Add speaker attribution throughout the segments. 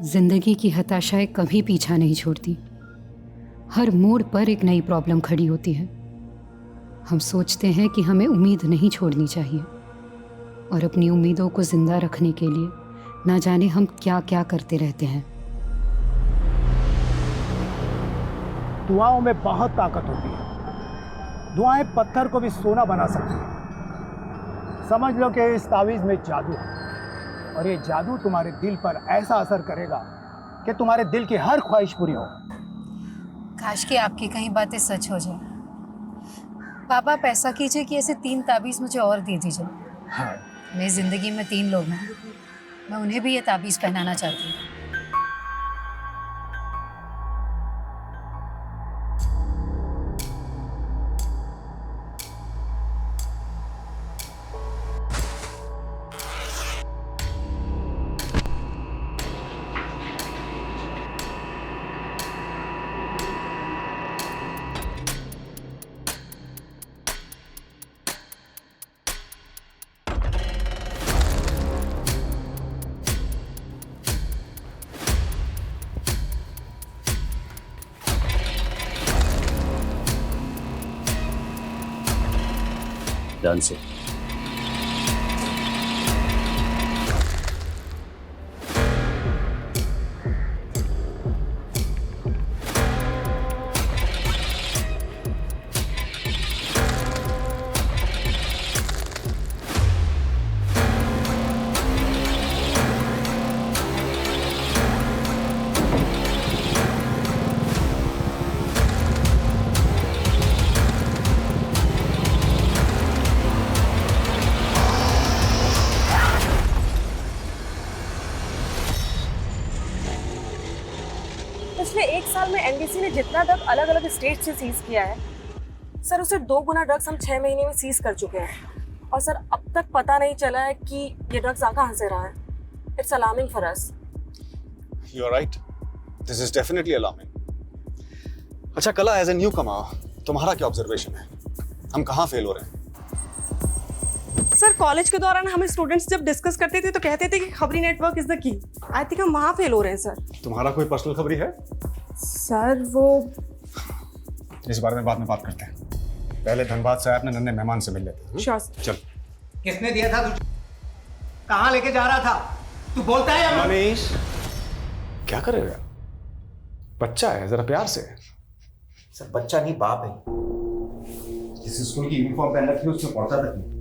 Speaker 1: जिंदगी की हताशाएं कभी पीछा नहीं छोड़ती। हर मोड़ पर एक नई प्रॉब्लम खड़ी होती है। हम सोचते हैं कि हमें उम्मीद नहीं छोड़नी चाहिए, और अपनी उम्मीदों को जिंदा रखने के लिए ना जाने हम क्या क्या करते रहते हैं।
Speaker 2: दुआओं में बहुत ताकत होती है। दुआएं पत्थर को भी सोना बना सकती हैं। समझ लो कि इस तावीज में जादू है, और ये जादू तुम्हारे दिल पर ऐसा असर करेगा कि तुम्हारे दिल की हर ख्वाहिश पूरी हो।
Speaker 1: काश कि आपकी कहीं बातें सच हो जाए। पापा, पैसा कीजिए कि ऐसे 3 ताबीज़ मुझे और दे दीजिए।
Speaker 2: हाँ।
Speaker 1: मेरी ज़िंदगी में 3 लोग हैं, मैं उन्हें भी ये ताबीज़ पहनाना चाहती हूँ।
Speaker 3: ध्यान से।
Speaker 4: पिछले 1 साल में एनडीसी ने जितना ड्रग अलग अलग स्टेट से सीज किया है सर, उससे 2 गुना ड्रग्स हम 6 महीने में सीज कर चुके हैं। और सर अब तक पता नहीं चला है कि ये ड्रग्स कहाँ से रहा है। It's alarming for us.
Speaker 5: You are right, this is definitely alarming. अच्छा कला, एज ए न्यू कमर तुम्हारा क्या ऑब्जर्वेशन है? हम कहाँ फेल हो रहे हैं?
Speaker 4: सर कॉलेज के दौरान हमें स्टूडेंट्स जब डिस्कस करते थे तो कहते थे कि खबरी network is the key. I think हम वहाँ फेल हो रहे हैं सर।
Speaker 5: तुम्हारा कोई पर्सनल खबरी है?
Speaker 4: सर वो
Speaker 5: इस बारे में बाद में बात करते हैं। पहले धनबाद से अपने नन्हे मेहमान से मिल लेते हैं।
Speaker 4: श्योर।
Speaker 5: चल।
Speaker 2: किसने दिया था तुझे? कहाँ लेके जा रहा था? तू बोलता है या
Speaker 5: मनीष, क्या करेगा? बच्चा है, जरा प्यार से।
Speaker 6: सर बच्चा नहीं, बाप है। जिस स्कूल की यूनिफॉर्म पहन रखी है उसमें पढ़ता तक नहीं,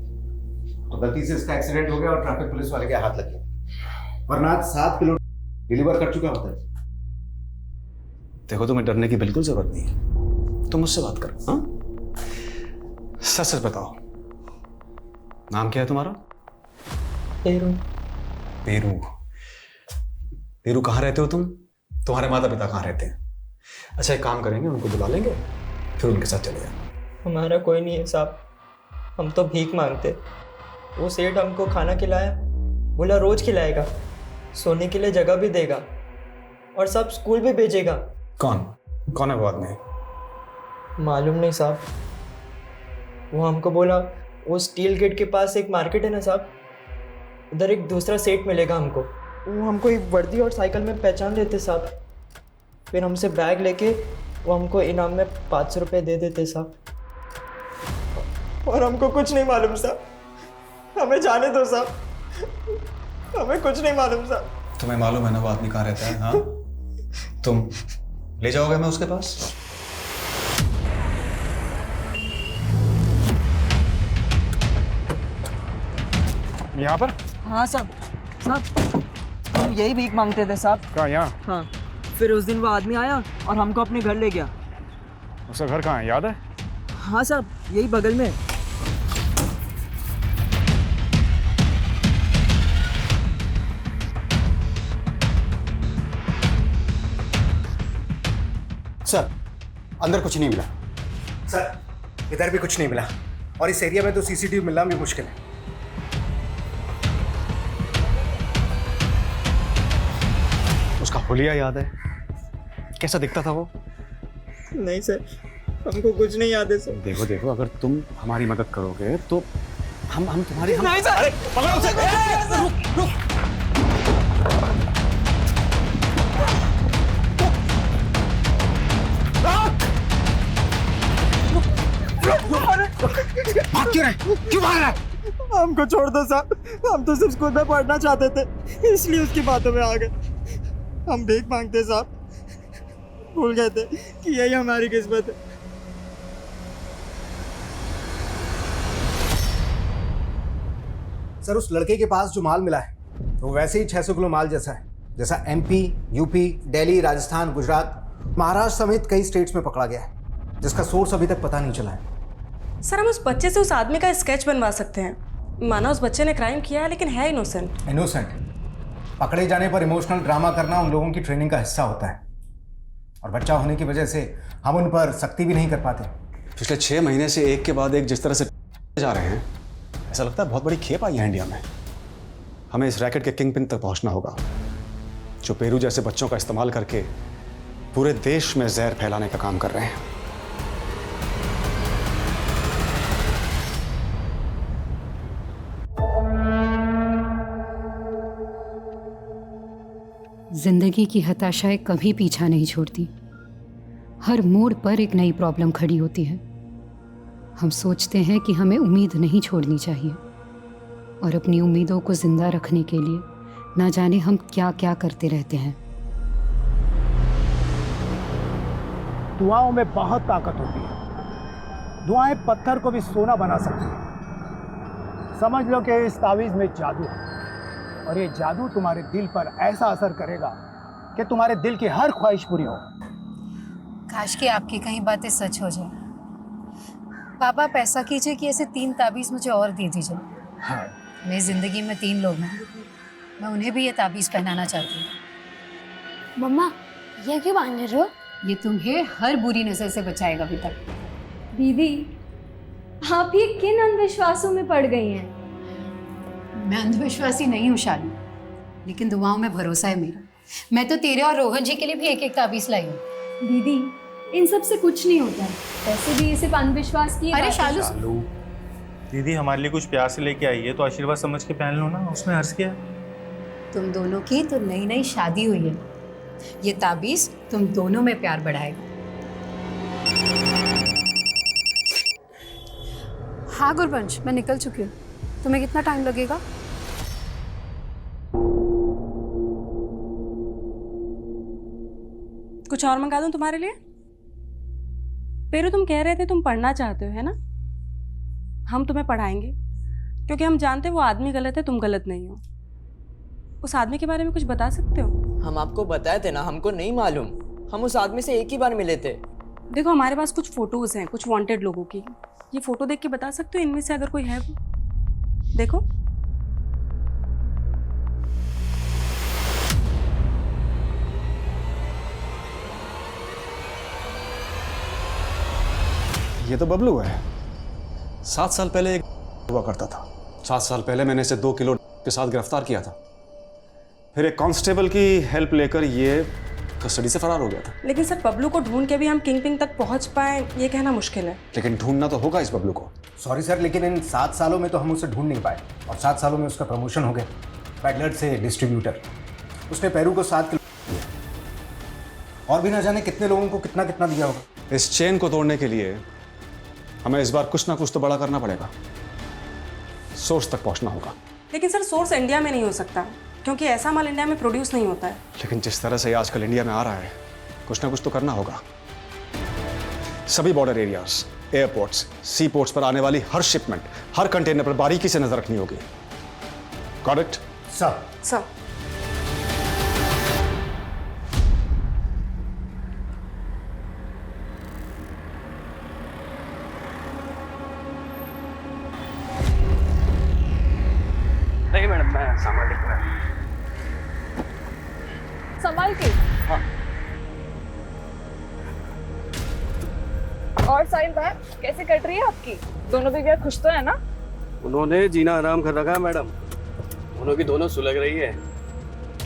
Speaker 6: तो गलती से इसका एक्सीडेंट हो गया और ट्रैफिक पुलिस वाले के हाथ लग गया, वरना आज 7 किलो डिलीवर कर चुका होता है।
Speaker 5: देखो, तुम्हें डरने की बिल्कुल जरूरत नहीं है। तुम मुझसे बात करो। हाँ, सच सच बताओ, नाम क्या है तुम्हारा?
Speaker 4: पेरू।
Speaker 5: पेरू। पेरू, कहाँ रहते हो तुम? तुम्हारे माता पिता कहाँ रहते हैं? अच्छा एक काम करेंगे, उनको बुला लेंगे, फिर उनके साथ चले जाएंगे।
Speaker 7: हमारा कोई नहीं है साहब, हम तो भीख मांगते। वो सेठ हमको खाना खिलाया, बोला रोज खिलाएगा, सोने के लिए जगह भी देगा और सब स्कूल भी भेजेगा।
Speaker 5: कौन है वो आदमी?
Speaker 7: मालूम नहीं साहब। वो हमको बोला वो स्टील गेट के पास एक मार्केट है ना साहब, उधर एक दूसरा सेठ मिलेगा हमको। वो हमको एक वर्दी और साइकिल में पहचान लेते साहब। फिर हमसे बैग लेके वो हमको इनाम में 500 रुपये दे देते साहब। और हमको कुछ नहीं मालूम साहब, हमें जाने दो साहब, हमें कुछ नहीं मालूम साहब।
Speaker 5: तुम्हें मालूम है ना वो आदमी कहाँ रहता है? हाँ, तुम ले जाओगे मैं उसके पास? यहाँ पर?
Speaker 7: हाँ साहब, साहब हम यही भीख मांगते थे साहब।
Speaker 5: कहाँ? यहाँ?
Speaker 7: हाँ, फिर उस दिन वो आदमी आया और हमको अपने घर ले गया।
Speaker 5: उसका घर कहाँ है, याद है?
Speaker 7: हाँ साहब, यही बगल में।
Speaker 6: सर अंदर कुछ नहीं मिला। सर इधर भी कुछ नहीं मिला, और इस एरिया में तो सीसीटीवी मिलना भी मुश्किल है।
Speaker 5: उसका हुलिया याद है? कैसा दिखता था वो?
Speaker 7: नहीं सर, हमको कुछ नहीं याद है सर।
Speaker 5: देखो देखो, अगर तुम हमारी मदद करोगे तो हम तुम्हारी
Speaker 7: नहीं सर।
Speaker 5: अरे पकड़ो उसे। रुक रुक।
Speaker 6: भाग क्यों रहे? क्यों भाग रहा है?
Speaker 7: हमको छोड़ दो साहब, हम तो सिर्फ स्कूल में पढ़ना चाहते थे, इसलिए उसकी बातों में आ गए। हम भीख मांगते साहब, भूल गए थे कि यही हमारी किस्मत है।
Speaker 6: सर, उस लड़के के पास जो माल मिला है वो वैसे ही 600 किलो माल जैसा है, जैसा MP, UP, दिल्ली, राजस्थान, गुजरात, महाराष्ट्र समेत कई स्टेट्स में पकड़ा गया है, जिसका सोर्स अभी तक पता नहीं चला है।
Speaker 4: सर हम उस बच्चे से उस आदमी का स्केच बनवा सकते हैं। माना उस बच्चे ने क्राइम किया है लेकिन है इनोसेंट।
Speaker 6: इनोसेंट? पकड़े जाने पर इमोशनल ड्रामा करना उन लोगों की ट्रेनिंग का हिस्सा होता है, और बच्चा होने की वजह से हम उन पर सख्ती भी नहीं कर पाते।
Speaker 5: पिछले 6 महीने से एक के बाद एक जिस तरह से जा रहे हैं, ऐसा लगता है बहुत बड़ी खेप आई है इंडिया में। हमें इस रैकेट के किंग पिन तक पहुंचना होगा, जो पेरू जैसे बच्चों का इस्तेमाल करके पूरे देश में जहर फैलाने का काम कर रहे हैं।
Speaker 1: जिंदगी की हताशाएं कभी पीछा नहीं छोड़ती। हर मोड़ पर एक नई प्रॉब्लम खड़ी होती है। हम सोचते हैं कि हमें उम्मीद नहीं छोड़नी चाहिए, और अपनी उम्मीदों को जिंदा रखने के लिए ना जाने हम क्या क्या करते रहते हैं।
Speaker 2: दुआओं में बहुत ताकत होती है। दुआएं पत्थर को भी सोना बना सकती हैं। समझ लो कि इस तावीज़ में जादू है, और ये जादू तुम्हारे दिल पर ऐसा असर करेगा कि तुम्हारे दिल की हर ख्वाहिश पूरी हो।
Speaker 3: काश कि आपकी कहीं बातें सच हो जाए। पापा, पैसा कीजिए कि ऐसे 3 ताबीज़ मुझे और दे दीजिए।
Speaker 2: हाँ।
Speaker 3: मेरी ज़िंदगी में 3 लोग हैं, मैं उन्हें भी ये ताबीज़ पहनाना चाहती हूँ।
Speaker 8: मम्मा, ये क्यों बांध रहे हो?
Speaker 3: ये तुम्हें हर बुरी नज़र से बचाएगा बेटा।
Speaker 8: दीदी, आप ये किन अंधविश्वासों में पड़ गई हैं?
Speaker 3: मैं अंधविश्वासी नहीं हूँ शाली, लेकिन दुआओं में भरोसा है मेरा। मैं तो तेरे और रोहन जी के लिए भी एक ताबीज़ लाई हूँ।
Speaker 8: दीदी, इन सब से कुछ नहीं होता है। वैसे भी ये सिर्फ अंधविश्वास की
Speaker 3: अरे
Speaker 8: बात है।
Speaker 3: शालू,
Speaker 9: दीदी हमारे लिए कुछ प्यार से लेके आई है तो आशीर्वाद समझ के पहन लो ना, उसमें हर्ष क्या है?
Speaker 3: तुम दोनों की तो नई नई शादी हुई है, ये ताबीज़ तुम दोनों में प्यार बढ़ाएगा।
Speaker 8: हाँ गुरबंश, मैं निकल चुकी हूँ। तुम्हें कितना टाइम लगेगा?
Speaker 4: कुछ और मंगा दूं तुम्हारे लिए? पेरू, तुम कह रहे थे तुम पढ़ना चाहते हो, है ना? हम तुम्हें पढ़ाएंगे, क्योंकि हम जानते हैं वो आदमी गलत है, तुम गलत नहीं हो। उस आदमी के बारे में कुछ बता सकते हो?
Speaker 7: हम आपको बताए थे ना, हमको नहीं मालूम। हम उस आदमी से एक ही बार मिले थे।
Speaker 4: देखो, हमारे पास कुछ फोटोज हैं कुछ वांटेड लोगों की। ये फोटो देख के बता सकते हो इनमें से अगर कोई है वो? देखो,
Speaker 5: ये तो बबलू है। 7 साल पहले एक हुआ करता था। 7 साल पहले मैंने इसे 2 किलो के साथ गिरफ्तार किया था। फिर एक कांस्टेबल की हेल्प लेकर ये कस्टडी से फरार हो गया था।
Speaker 4: लेकिन सर, बबलू को ढूंढ के भी हम किंग पिन तक पहुंच पाए, ये कहना मुश्किल है।
Speaker 5: लेकिन ढूंढना तो होगा इस बबलू को।
Speaker 6: सॉरी सर, लेकिन इन 7 सालों में तो हम उसे ढूंढ नहीं पाए, और 7 सालों में उसका प्रमोशन हो गया, पैडलर से डिस्ट्रीब्यूटर। उसने पेरू को 7 किलो दिया, और भी ना जाने कितने लोगों को कितना कितना दिया होगा।
Speaker 5: इस चेन को तोड़ने के लिए हमें इस बार कुछ ना कुछ तो बड़ा करना पड़ेगा। सोर्स तक पहुंचना होगा।
Speaker 4: लेकिन सर, सोर्स इंडिया में नहीं हो सकता, क्योंकि ऐसा माल इंडिया में प्रोड्यूस नहीं होता है।
Speaker 5: लेकिन जिस तरह से ये आजकल इंडिया में आ रहा है, कुछ ना कुछ तो करना होगा। सभी बॉर्डर एरियाज, एयरपोर्ट्स, सी पोर्ट्स पर आने वाली हर शिपमेंट, हर कंटेनर पर बारीकी से नजर रखनी होगी। Got it?
Speaker 6: सर,
Speaker 4: सर,
Speaker 10: नहीं मैडम, मैं संभाल लेता हूँ।
Speaker 11: संभाल के।
Speaker 10: हाँ।
Speaker 11: और साहिल भाई, कैसे कट रही है आपकी? दोनों बीवियां खुश तो है ना?
Speaker 10: उन्होंने जीना आराम कर रखा है मैडम, दोनों की दोनों सुलग रही है।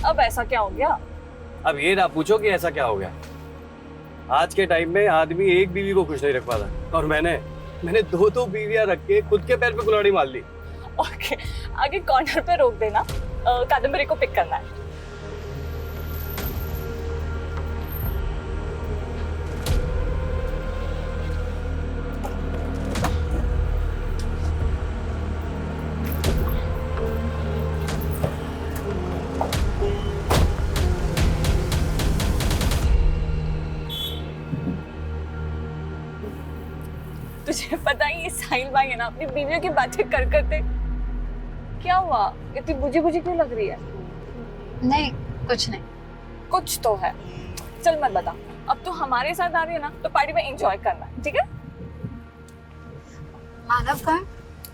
Speaker 11: अब ऐसा क्या हो गया?
Speaker 10: अब ये ना पूछो कि ऐसा क्या हो गया। आज के टाइम में आदमी एक बीवी को खुश नहीं रख पाता, और मैंने 2 बीवियां रख के खुद के पैर पे कुल्हाड़ी मार ली।
Speaker 11: ओके, आगे कॉर्नर पे रोक देना, कादम्बरी को पिक करना है। मुझे पता ही ये साहिल भाई है ना, अपनी बीवियों की बातें कर करते। क्या हुआ, इतनी बुझी बुझी क्यों लग रही है?
Speaker 3: नहीं, कुछ नहीं।
Speaker 11: कुछ तो है। चल मत बता, अब तू हमारे साथ आ रही है ना, तो पार्टी में एंजॉय करना, ठीक है?
Speaker 3: मानव कहाँ है?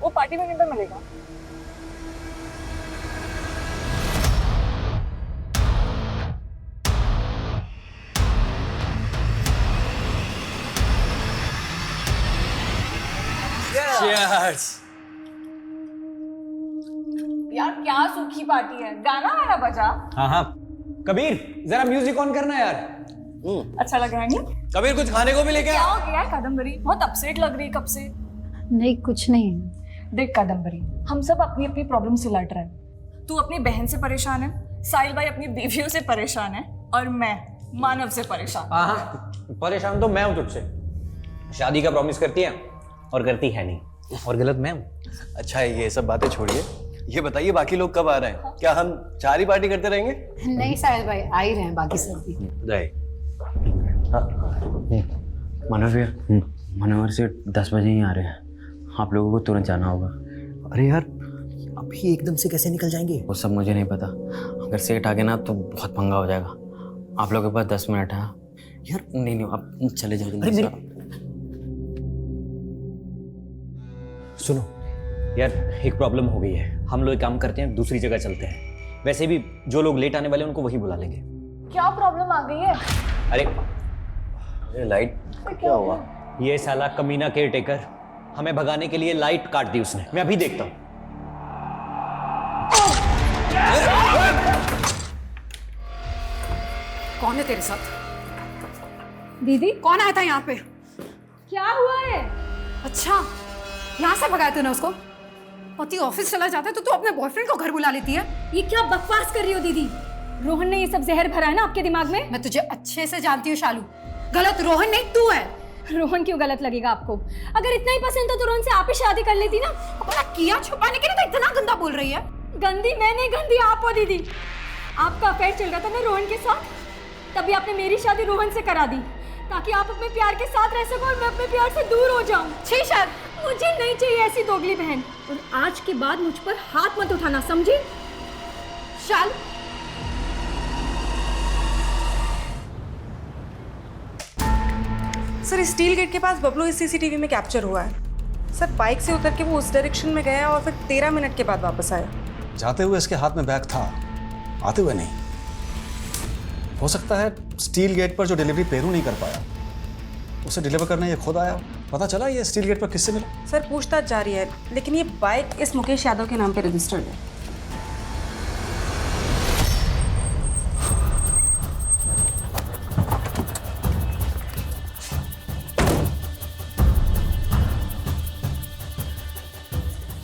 Speaker 11: वो पार्टी में किधर मिलेगा?
Speaker 10: Cheers!
Speaker 11: यार क्या सूखी पार्टी है, गाना वाना बजा।
Speaker 10: हाँ हाँ, कबीर जरा म्यूजिक ऑन करना यार।
Speaker 11: अच्छा लग रहा है नहीं?
Speaker 10: कबीर कुछ खाने को भी लेके
Speaker 11: क्या
Speaker 10: आ।
Speaker 11: हो गया है कादम्बरी, बहुत अपसेट लग रही है कब से।
Speaker 3: नहीं, कुछ नहीं है।
Speaker 11: देख कादम्बरी, हम सब अपनी अपनी प्रॉब्लम से लड़ रहे हैं। तू अपनी बहन से परेशान है, साहिल भाई अपनी बीवियों से परेशान है, और मैं मानव से परेशान।
Speaker 10: हाँ, परेशान तो मैं हूँ तुझसे। शादी का प्रॉमिस करती है और करती है नहीं, और गलत मैं हूँ। अच्छा ये सब बातें छोड़िए, ये बताइए बाकी लोग कब आ रहे हैं? क्या हम 4 ही पार्टी करते रहेंगे?
Speaker 3: नहीं साहिल भाई, आ ही रहे हैं बाकी सब भी।
Speaker 12: मानव यार, मनोहर से 10 बजे ही आ रहे हैं, आप लोगों को तुरंत जाना होगा।
Speaker 7: अरे यार, अभी एकदम से कैसे निकल जाएंगे?
Speaker 12: वो सब मुझे नहीं पता, अगर सेठ आ गए ना तो बहुत पंगा हो जाएगा। आप लोगों के पास 10 मिनट है। यार नहीं, आप चले जाओ जल्दी से।
Speaker 10: सुनो यार, एक प्रॉब्लम हो गई है। हम लोग एक काम करते हैं, दूसरी जगह चलते हैं। वैसे भी जो लोग लेट आने वाले हैं उनको वही बुला लेंगे।
Speaker 11: क्या प्रॉब्लम आ गई है?
Speaker 10: अरे लाइट क्या हुआ? ये साला कमीना केयरटेकर, हमें भगाने के लिए लाइट काट दी उसने। मैं अभी देखता हूँ।
Speaker 3: कौन है तेरे साथ?
Speaker 8: दीदी
Speaker 3: कौन आया था यहाँ पे?
Speaker 8: क्या हुआ है?
Speaker 3: अच्छा, यहाँ से भगाया तूने उसको? पति ऑफिस चला जाता है तो तू अपने बॉयफ्रेंड को घर बुला लेती है।
Speaker 8: ये क्या बकवास कर रही हो दीदी? रोहन ने ये सब जहर भरा है ना आपके दिमाग में।
Speaker 3: मैं तुझे अच्छे से जानती हूँ शालू, गलत रोहन नहीं तू है।
Speaker 8: रोहन क्यों गलत लगेगा आपको? अगर इतना ही पसंद था तो रोहन से आप ही शादी कर लेती ना।
Speaker 3: अपना किया छुपाने के लिए तो इतना गंदा बोल रही है।
Speaker 8: गंदी मैं नहीं, गंदी आप हो दीदी। आपका अफेयर चल रहा था ना रोहन के साथ, तभी आपने मेरी शादी रोहन से करा दी ताकि आप अपने प्यार के साथ रह सको और मैं अपने प्यार से दूर हो जाऊं। छी शर्म, मुझे नहीं चाहिए ऐसी दोगली बहन। और आज के बाद मुझ पर हाथ मत उठाना, समझी?
Speaker 3: शाल,
Speaker 4: सर स्टील गेट के पास बबलू इस सीसीटीवी में कैप्चर हुआ है। सर बाइक से उतर के वो उस डायरेक्शन में गया और फिर 13 मिनट के बाद वापस आया।
Speaker 5: जाते हुए इसके हाथ में बैग था, आते हुए नहीं। हो सकता है स्टील गेट पर जो डिलीवरी पेरू नहीं कर पाया, उसे डिलीवर करने ये खुद आया। पता चला ये स्टील गेट पर किससे मिला?
Speaker 4: सर पूछताछ जारी है, लेकिन ये बाइक इस मुकेश यादव के नाम पे रजिस्टर्ड है।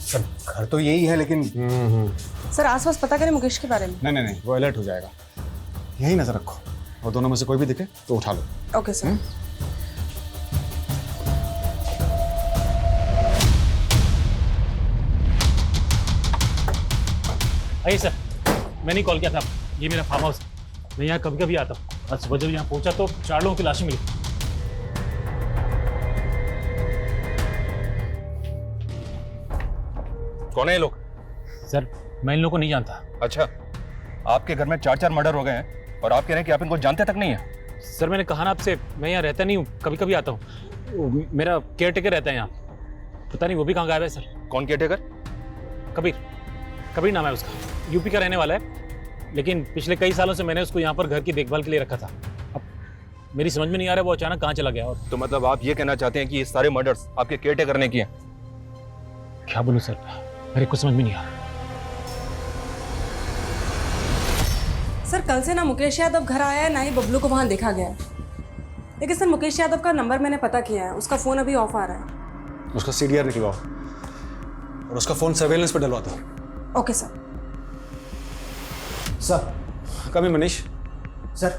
Speaker 6: सर घर तो यही है, लेकिन
Speaker 4: सर आसपास पता करें मुकेश के बारे में।
Speaker 5: नहीं, वो अलर्ट हो जाएगा। यही नजर रखो, और दोनों में से कोई भी दिखे तो उठा लो।
Speaker 4: Okay sir.
Speaker 9: आइए सर, मैंने कॉल किया था। ये मेरा फार्म हाउस है, मैं यहाँ कभी कभी आता हूँ। आज सुबह जब यहाँ पहुँचा तो 4 लोगों की लाशें मिली।
Speaker 13: कौन है ये लोग?
Speaker 9: सर मैं इन लोगों को नहीं जानता।
Speaker 13: अच्छा, आपके घर में 4 मर्डर हो गए हैं और आप कह रहे हैं कि आप इनको जानते तक नहीं है?
Speaker 9: सर मैंने कहा ना आपसे, मैं यहाँ रहता नहीं हूँ, कभी कभी आता हूँ। मेरा केयर टेकर रहता है यहाँ, पता नहीं वो भी कहाँ गायब है सर।
Speaker 13: कौन केयर टेकर?
Speaker 9: कबीर नाम है उसका, यूपी का रहने वाला है, लेकिन पिछले कई सालों से मैंने उसको यहाँ पर घर की देखभाल के लिए रखा था। अब मेरी समझ में नहीं आ रहा वो अचानक कहाँ चला गया। और
Speaker 13: तो मतलब आप ये कहना चाहते हैं कि ये सारे मर्डर्स आपके केयर टेकर ने किए?
Speaker 9: क्या बोलूँ सर, मेरे को समझ में नहीं आ रहा।
Speaker 4: सर कल से ना मुकेश यादव घर आया है, ना ही बबलू को वहाँ देखा गया है। लेकिन सर मुकेश यादव का नंबर मैंने पता किया है, उसका फ़ोन अभी ऑफ आ रहा है।
Speaker 5: उसका CDR निकलवाओ और उसका फ़ोन सर्वेलेंस पर डलवा दो।
Speaker 4: Okay sir.
Speaker 6: सर
Speaker 5: कभी मनीष।
Speaker 6: सर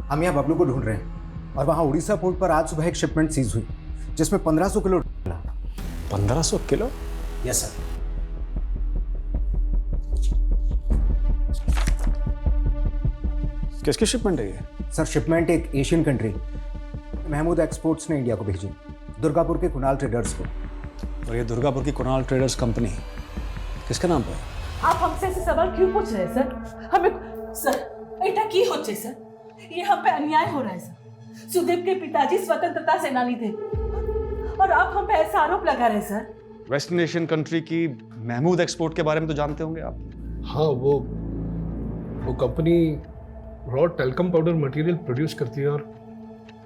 Speaker 6: हम यहाँ बबलू को ढूंढ रहे हैं, और वहाँ उड़ीसा पोर्ट पर आज सुबह एक शिपमेंट सीज हुई जिसमें 1500 किलो।
Speaker 5: 1500 किलो?
Speaker 6: Yes sir.
Speaker 5: किसकी शिपमेंट है ये?
Speaker 6: सर शिपमेंट एक एशियन कंट्री महमूद एक्सपोर्ट्स ने इंडिया को भेजी।
Speaker 2: दुर्गापुर के कुणाल ट्रेडर्स को।
Speaker 5: और ये दुर्गापुर की कुणाल ट्रेडर्स कंपनी किसके नाम पर है?
Speaker 14: आप हमसे ऐसे सवाल क्यों पूछ रहे हैं सर? हमें सर एटा की होचे सर, ये हम पे अन्याय हो रहा है सर। सुदेव के पिताजी स्वतंत्रता सेनानी थे और आप हम पे ऐसा आरोप लगा रहे हैं सर।
Speaker 5: वेस्टर्न एशियन कंट्री की महमूद एक्सपोर्ट के बारे में तो जानते होंगे आप।
Speaker 15: हाँ, वो company raw talcum powder material produce करती है और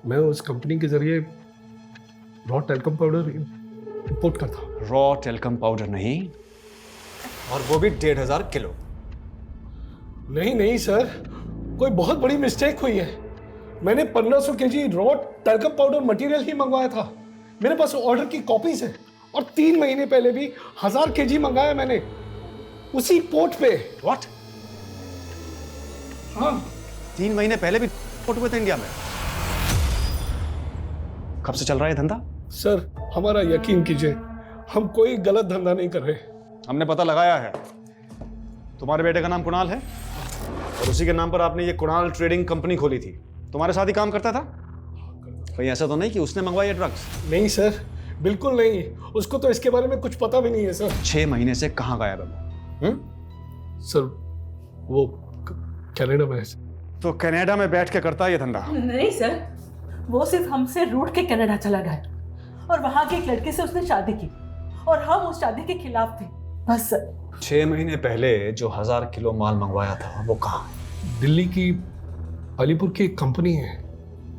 Speaker 15: मैं उस कंपनी के जरिए रॉ टेल्कम पाउडर इंपोर्ट करता हूँ।
Speaker 5: रॉ टेल्कम पाउडर नहीं, और वो भी 1500 किलो।
Speaker 15: नहीं सर, कोई बहुत बड़ी मिस्टेक हुई है। मैंने 1500 KG raw talcum powder material ही मंगवाया था। मेरे पास ऑर्डर की कॉपीज है और 3 महीने पहले भी 1000 केजी मंगाया मैंने उसी पोर्ट पे।
Speaker 5: व्हाट?
Speaker 15: हाँ,
Speaker 5: 3 महीने पहले भी पोर्ट पे थे इंडिया में। कब से चल रहा है धंधा?
Speaker 15: सर हमारा यकीन कीजिए, हम कोई गलत धंधा नहीं कर रहे।
Speaker 5: हमने पता लगाया है, तुम्हारे बेटे का नाम कुणाल है और उसी के नाम पर आपने ये कुणाल ट्रेडिंग कंपनी खोली थी। तुम्हारे साथ ही काम करता था? कहीं ऐसा तो नहीं कि उसने मंगवाई है ड्रग्स?
Speaker 15: नहीं सर, बिल्कुल नहीं। उसको तो इसके बारे में कुछ पता भी नहीं है सर।
Speaker 5: 6 महीने से कहाँ गायब है?
Speaker 15: सर वो कनाडा में है।
Speaker 5: तो कनाडा में बैठ के करता है ये धंधा?
Speaker 14: नहीं सर, वो सिर्फ हमसे रूठ के कनाडा चला गया और वहां के एक लड़के से उसने शादी की और हम उस शादी के खिलाफ थे, बस सर।
Speaker 5: 6 महीने पहले जो 1000 किलो माल मंगवाया था वो कहाँ?
Speaker 15: दिल्ली की अलीपुर की एक कंपनी है,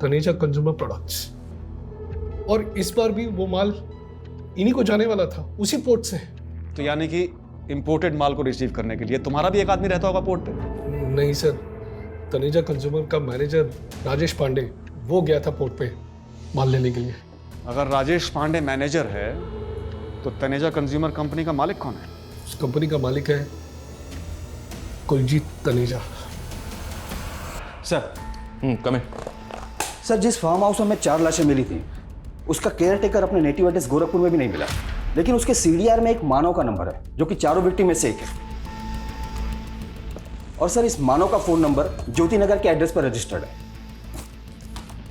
Speaker 15: तनेजा कंज्यूमर प्रोडक्ट्स, और इस बार भी वो माल इन्हीं को जाने वाला था, उसी पोर्ट से।
Speaker 5: तो यानी कि इंपोर्टेड माल को रिसीव करने के लिए तुम्हारा भी एक आदमी रहता होगा पोर्ट पे?
Speaker 15: नहीं सर, तनेजा कंज्यूमर का मैनेजर राजेश पांडे वो गया था पोर्ट पे माल लेने के लिए।
Speaker 5: अगर राजेश पांडे मैनेजर है तो तनेजा कंज्यूमर कंपनी का मालिक कौन है?
Speaker 15: उस कंपनी का मालिक है कुलजीत तनेजा।
Speaker 13: सर कम इन।
Speaker 16: सर, जिस फार्म हाउस में हमें 4 लाशें मिली थी उसका केयर टेकर अपने नेटिव एड्रेस गोरखपुर में भी नहीं मिला, लेकिन उसके सीडीआर में एक मानव का नंबर है जो कि 4 विक्टिम में से एक है। और सर, इस मानव का फोन नंबर ज्योति नगर के एड्रेस पर रजिस्टर्ड है।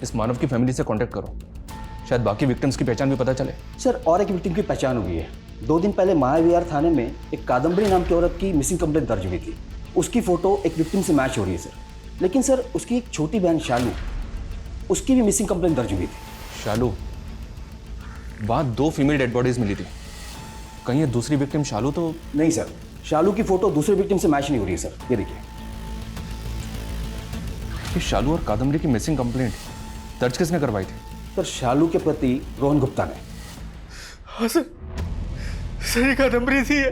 Speaker 13: इस मानव की फैमिली से कांटेक्ट करो, शायद बाकी विक्टिम्स की पहचान भी पता चले।
Speaker 16: सर, और एक विक्टिम की पहचान हुई है। 2 दिन पहले महाविहार थाने में एक कादम्बरी नाम की औरत की मिसिंग कंप्लेंट दर्ज हुई थी। उसकी फोटो एक विक्टिम से मैच हो रही है सर, लेकिन सर उसकी एक छोटी बहन शालू, उसकी भी मिसिंग कंप्लेंट दर्ज हुई थी।
Speaker 13: शालू? वहाँ 2 फीमेल डेड बॉडीज मिली थी, कहीं ये दूसरी विक्टिम शालू तो
Speaker 16: नहीं सर, शालू की फोटो दूसरे विक्टिम से मैच नहीं हो रही है सर। ये देखिए,
Speaker 13: कि शालू और कादम्बरी की मिसिंग कंप्लेंट दर्ज किसने करवाई थी?
Speaker 16: सर, शालू के प्रति रोहन गुप्ता ने।
Speaker 15: हाँ सर, सही कादम्बरी थी ये।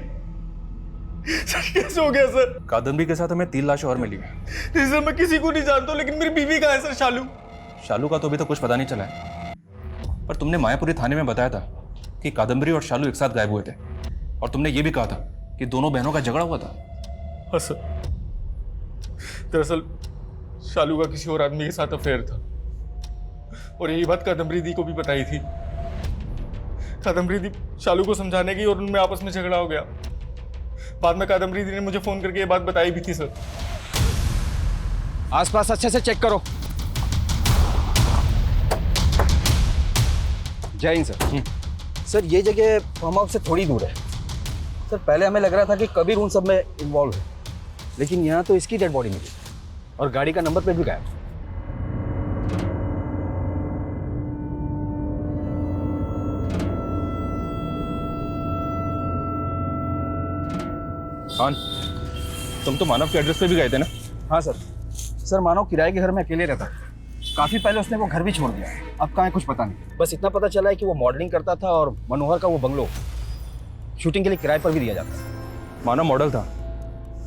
Speaker 15: सर कैसे हो गया सर?
Speaker 13: कादम्बरी के साथ हमें 3 लाशें और मिली हैं।
Speaker 15: नहीं सर, मैं किसी को नहीं जानता, लेकिन मेरी बीवी कहाँ है सर? शालू?
Speaker 13: शालू का तो अभी तक कुछ पता नहीं चला है, पर तुमने मायापुरी थाने में बताया था कि कादम्बरी और शालू एक साथ गायब हुए थे, और तुमने ये भी कहा था कि दोनों बहनों का झगड़ा हुआ था।
Speaker 15: हाँ सर, दरअसल शालू का किसी और आदमी के साथ अफेयर था और यही बात कादम्बरी दी को भी बताई थी। कादम्बरी दी शालू को समझाने गई और उनमें आपस में झगड़ा हो गया। बाद में कादम्बरी दी ने मुझे फोन करके ये बात बताई भी थी सर।
Speaker 16: आसपास अच्छे से चेक करो। जय हिंद सर। सर, ये जगह फार्म हाउस से थोड़ी दूर है। सर, पहले हमें लग रहा था कि कबीर उन सब में इन्वॉल्व है, लेकिन यहाँ तो इसकी डेड बॉडी मिली और गाड़ी का नंबर प्लेट भी गायब।
Speaker 13: खान, तुम तो मानव के एड्रेस पे भी गए थे ना?
Speaker 16: हाँ सर। सर, मानव किराए के घर में अकेले रहता है। काफी पहले उसने वो घर भी छोड़ दिया, अब कहाँ है कुछ पता नहीं। बस इतना पता चला है कि वो मॉडलिंग करता था और मनोहर का वो बंगलो शूटिंग के लिए किराए पर भी दिया जाता है।
Speaker 13: मानव मॉडल था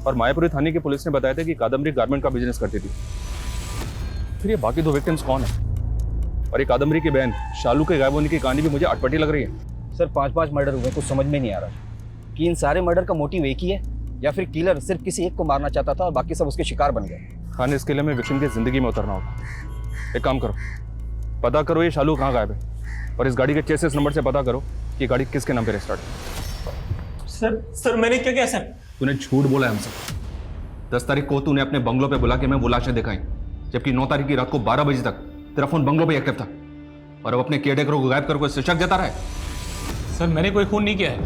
Speaker 13: और मायापुरी थाने की पुलिस ने बताया था कि कादम्बरी गारमेंट का बिजनेस करती थी। फिर ये बाकी 2 विक्टिम्स कौन है? और ये कादम्बरी की बहन शालू के गायब होने की कहानी भी मुझे अटपटी लग रही है।
Speaker 16: सर, 5-5 मर्डर हुए, कुछ समझ में नहीं आ रहा कि इन सारे मर्डर का मोटिव एक ही है या फिर किलर सिर्फ किसी एक को मारना चाहता था और बाकी सब उसके शिकार बन गए।
Speaker 13: खान, इसके लिए हमें विक्टिम की जिंदगी में उतरना होगा। एक काम करो, पता करो ये शालू कहाँ गायब है और इस गाड़ी के चेसिस नंबर से पता करो कि गाड़ी किसके नाम पे रजिस्टर्ड है।
Speaker 7: सर मैंने क्या किया सर?
Speaker 13: तूने झूठ बोला है हमसे। 10 तारीख को तूने अपने बंगलो पे बुला के मैं वो लाशें दिखाई, जबकि 9 तारीख की रात को 12 बजे तक तेरा फोन बंगलो पे एक्टिव था। और अब अपने केयरटेकरों को गायब करके उससे शक जता रहा है।
Speaker 9: सर मैंने कोई खून नहीं किया है,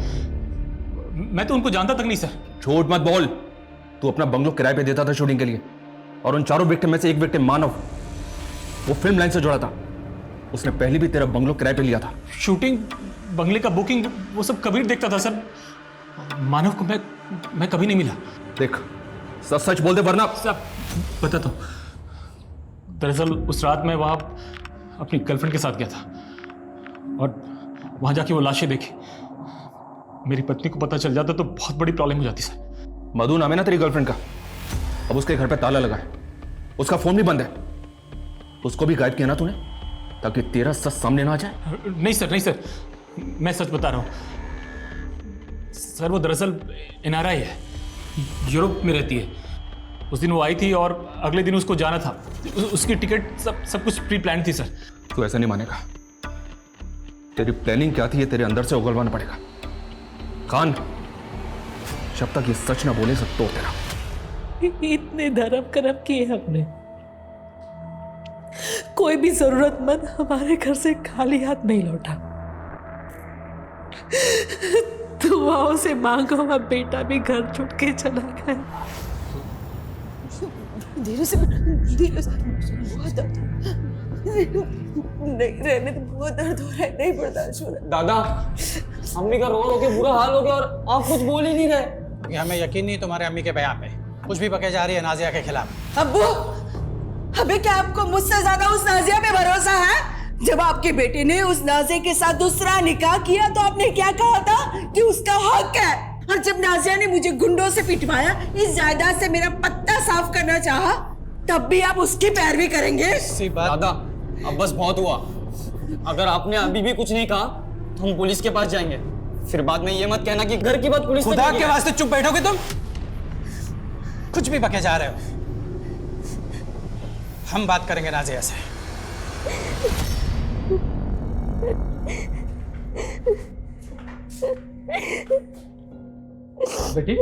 Speaker 9: मैं तो उनको जानता तक नहीं सर।
Speaker 13: झूठ मत बोल। तू अपना बंगलो किराए पे देता था शूटिंग के लिए, और उन चारों विक्टिम में से एक विक्टिम मानव, वो फिल्म लाइन से जुड़ा था। उसने पहले भी तेरा बंगलो किराए पे लिया था।
Speaker 9: शूटिंग, बंगले का बुकिंग, वो सब कबीर देखता था सर। मानव को मैं कभी नहीं मिला।
Speaker 13: देख सच सच बोल दे वरना।
Speaker 9: सब बताता हूँ। दरअसल उस रात मैं वहाँ अपनी गर्लफ्रेंड के साथ गया था, और वहाँ जाके वो लाशें देखी। मेरी पत्नी को पता चल जाता तो बहुत बड़ी प्रॉब्लम हो जाती सर।
Speaker 13: मधु नाम है ना तेरी गर्लफ्रेंड का, अब उसके घर पे ताला लगा है, उसका फोन भी बंद है। उसको भी गायब किया ना तूने, ताकि तेरा सच सामने ना आ जाए?
Speaker 9: नहीं सर, नहीं सर, मैं सच बता रहा हूँ सर। वो दरअसल NRI है, यूरोप में रहती है। उस दिन वो आई थी और अगले दिन उसको जाना था। उसकी टिकट सब कुछ प्री प्लान थी सर।
Speaker 13: तू ऐसा नहीं मानेगा। तेरी प्लानिंग क्या थी ये तेरे अंदर से उगलवाना पड़ेगा। खान, जब तक ये सच ना बोले सब तो तेरा।
Speaker 14: इतने धर्म कर्म किए हमने, कोई भी जरूरतमंद हमारे घर से खाली हाथ नहीं लौटा। दुआओं से मांगो हुआ बेटा भी घर छूट के चला गया। धीरे से, धीरे से, बहुत दर्द, नहीं रहने तो बहुत दर्द हो रहा है, नहीं बर्दाश्त हो रहा।
Speaker 12: दादा, अम्मी का रो रो के बुरा हाल हो गया और आप कुछ बोल ही नहीं रहे।
Speaker 17: हमें यकीन नहीं तुम्हारे अम्मी के बयान पे कुछ भी बके जा रही है नाजिया के खिलाफ।
Speaker 14: अब्बू, अबे क्या आपको मुझसे ज्यादा उस नाजिया पे भरोसा है? जब आपके बेटे ने उस नाजिया के साथ दूसरा निकाह किया तो आपने क्या कहा था कि उसका हक है, और जब नाजिया ने मुझे गुंडों से पिटवाया, इस जायदाद से मेरा पत्ता साफ करना चाहा, तब भी आप उसकी पैरवी करेंगे?
Speaker 12: दादा, अब बस बहुत हुआ। अगर आपने अभी भी कुछ नहीं कहा तो हम पुलिस के पास जाएंगे। फिर बाद में ये मत कहना कि घर की बात पुलिस
Speaker 17: खुदा के वास्ते चुप बैठोगे तुम? कुछ भी बके जा रहे हो। हम बात करेंगे नाजिया से।
Speaker 9: बेटी,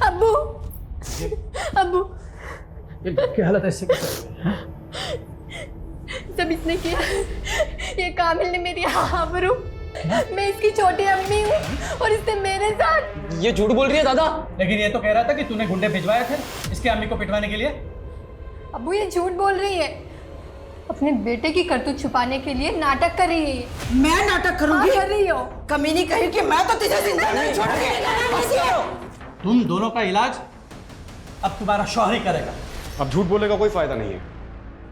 Speaker 8: अब्बू, अब्बू,
Speaker 9: ये क्या हालत है इससे?
Speaker 8: जब इसने किया, ये कामिल ने मेरी आबरू, मैं इसकी छोटी अम्मी हूँ और इसने मेरे साथ।
Speaker 12: ये झूठ बोल रही है दादा।
Speaker 17: लेकिन ये तो कह रहा था कि तूने गुंडे भिजवाए थे इसके अम्मी को पिटवाने के लिए।
Speaker 8: अब्बू ये झूठ बोल रही है, अपने बेटे की करतूत छुपाने के लिए नाटक कर रही है।
Speaker 14: मैं नाटक करूंगी?
Speaker 8: कर रही हो।
Speaker 14: कमीनी कहीं कि मैं तो तुझे जिंदा नहीं छोड़ूंगी।
Speaker 17: तुम दोनों का इलाज अब तुम्हारा शौहर ही करेगा।
Speaker 5: अब झूठ बोलने का कोई फायदा नहीं है।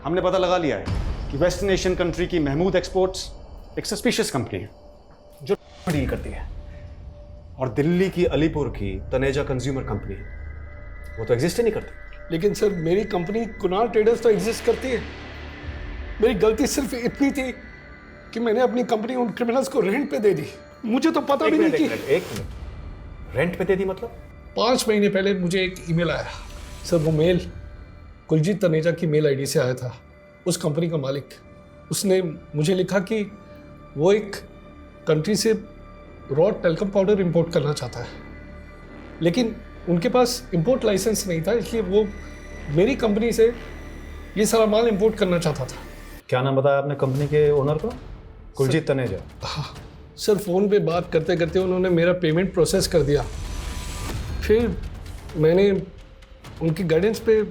Speaker 5: हमने पता लगा लिया है कि वेस्टर्न एशियन कंट्री की महमूद एक्सपोर्ट्स एक सस्पिशियस कंपनी है जो डील करती है, और दिल्ली की अलीपुर की तनेजा कंज्यूमर कंपनी वो तो एग्जिस्ट ही नहीं करती।
Speaker 18: लेकिन सर मेरी कंपनी कुणाल ट्रेडर्स तो एग्जिस्ट करती है। मेरी गलती सिर्फ इतनी थी कि मैंने अपनी कंपनी उन क्रिमिनल्स को रेंट पे दे दी। मुझे तो पता भी नहीं कि
Speaker 5: एक मिनट, रेंट पे दे दी मतलब?
Speaker 18: 5 महीने पहले मुझे एक ईमेल आया सर। वो मेल कुलजीत तनेजा की मेल आईडी से आया था। उस कंपनी का मालिक, उसने मुझे लिखा कि वो एक कंट्री से रॉ टेल्कम पाउडर इंपोर्ट करना चाहता है, लेकिन उनके पास इंपोर्ट लाइसेंस नहीं था, इसलिए वो मेरी कंपनी से ये सारा माल इंपोर्ट करना चाहता था।
Speaker 5: क्या नाम बताया आपने कंपनी के ओनर को? कुलजीत तनेजा।
Speaker 18: हाँ सर, फ़ोन पे बात करते करते उन्होंने मेरा पेमेंट प्रोसेस कर दिया। फिर मैंने उनकी गाइडेंस पे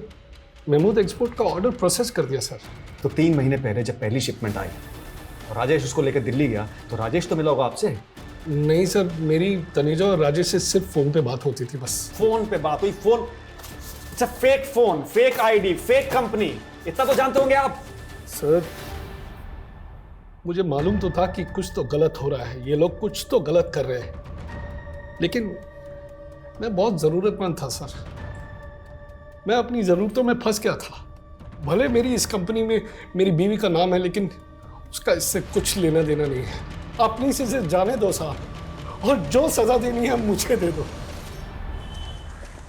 Speaker 18: महमूद एक्सपोर्ट का ऑर्डर प्रोसेस कर दिया सर।
Speaker 5: तो 3 महीने पहले जब पहली शिपमेंट आई और राजेश उसको लेकर दिल्ली गया तो राजेश तो मिला होगा आपसे?
Speaker 18: नहीं सर, मेरी तनेजा और राजेश से सिर्फ फ़ोन पे बात होती थी बस।
Speaker 5: फोन पे बात हुई? Phone, it's a fake phone, fake ID, fake company, इतना तो जानते होंगे आप।
Speaker 18: सर मुझे मालूम तो था कि कुछ तो गलत हो रहा है, ये लोग कुछ तो गलत कर रहे हैं, लेकिन मैं बहुत ज़रूरतमंद था सर। मैं अपनी ज़रूरतों में फंस गया था। भले मेरी इस कंपनी में मेरी बीवी का नाम है, लेकिन उसका इससे कुछ लेना देना नहीं है। अपनी से जाने दो साहब, और जो सज़ा देनी है मुझे दे दो।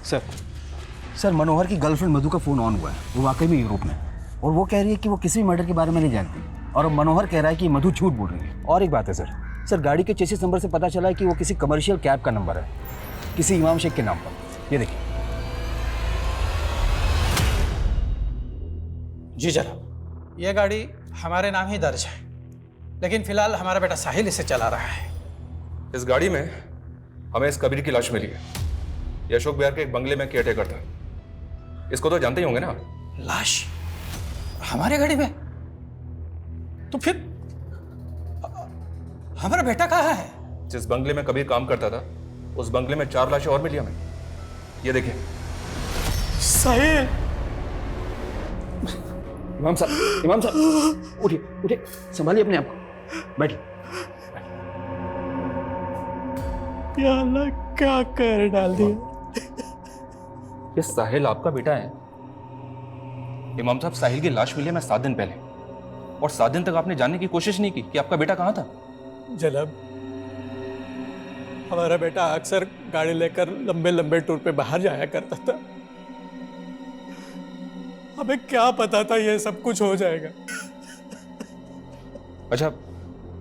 Speaker 16: सर मनोहर की गर्लफ्रेंड मधु का फ़ोन ऑन हुआ है। वो वाकई में यूरोप में, और वो कह रही है कि वो किसी भी मर्डर के बारे में नहीं जानती, और अब मनोहर कह रहा है कि मधु झूठ बोल रही है। और एक बात है सर, गाड़ी के चेसिस नंबर से पता चला है कि वो किसी कमर्शियल कैब का नंबर है, किसी इमाम शेख के नाम पर। ये देखिए।
Speaker 17: जी जनाब, यह गाड़ी हमारे नाम ही दर्ज है, लेकिन फिलहाल हमारा बेटा साहिल इसे चला रहा है।
Speaker 13: इस गाड़ी में हमें इस कबीर की लाश मिली है। ये अशोक बिहार के एक बंगले में केयरटेकर था। इसको तो जानते ही होंगे ना?
Speaker 17: लाश हमारे गाड़ी में? तो फिर हमारा बेटा कहाँ है?
Speaker 13: जिस बंगले में कबीर काम करता था, उस बंगले में 4 लाशें और मिली हमें। ये देखिए।
Speaker 17: साहिल!
Speaker 16: इमाम साहब उठिए उठिए, संभालिए अपने आप को, बैठिए।
Speaker 15: या अल्लाह, क्या कर डाल दिया।
Speaker 13: ये साहिल आपका बेटा है? इमाम साहब, साहिल की लाश मिली है 7 दिन पहले, और 7 दिन तक आपने जानने की कोशिश नहीं की कि आपका बेटा कहाँ था।
Speaker 15: जनाब, हमारा बेटा अक्सर गाड़ी लेकर लंबे लंबे टूर पे बाहर जाया करता था। हमें क्या पता था ये सब कुछ हो जाएगा।
Speaker 13: अच्छा,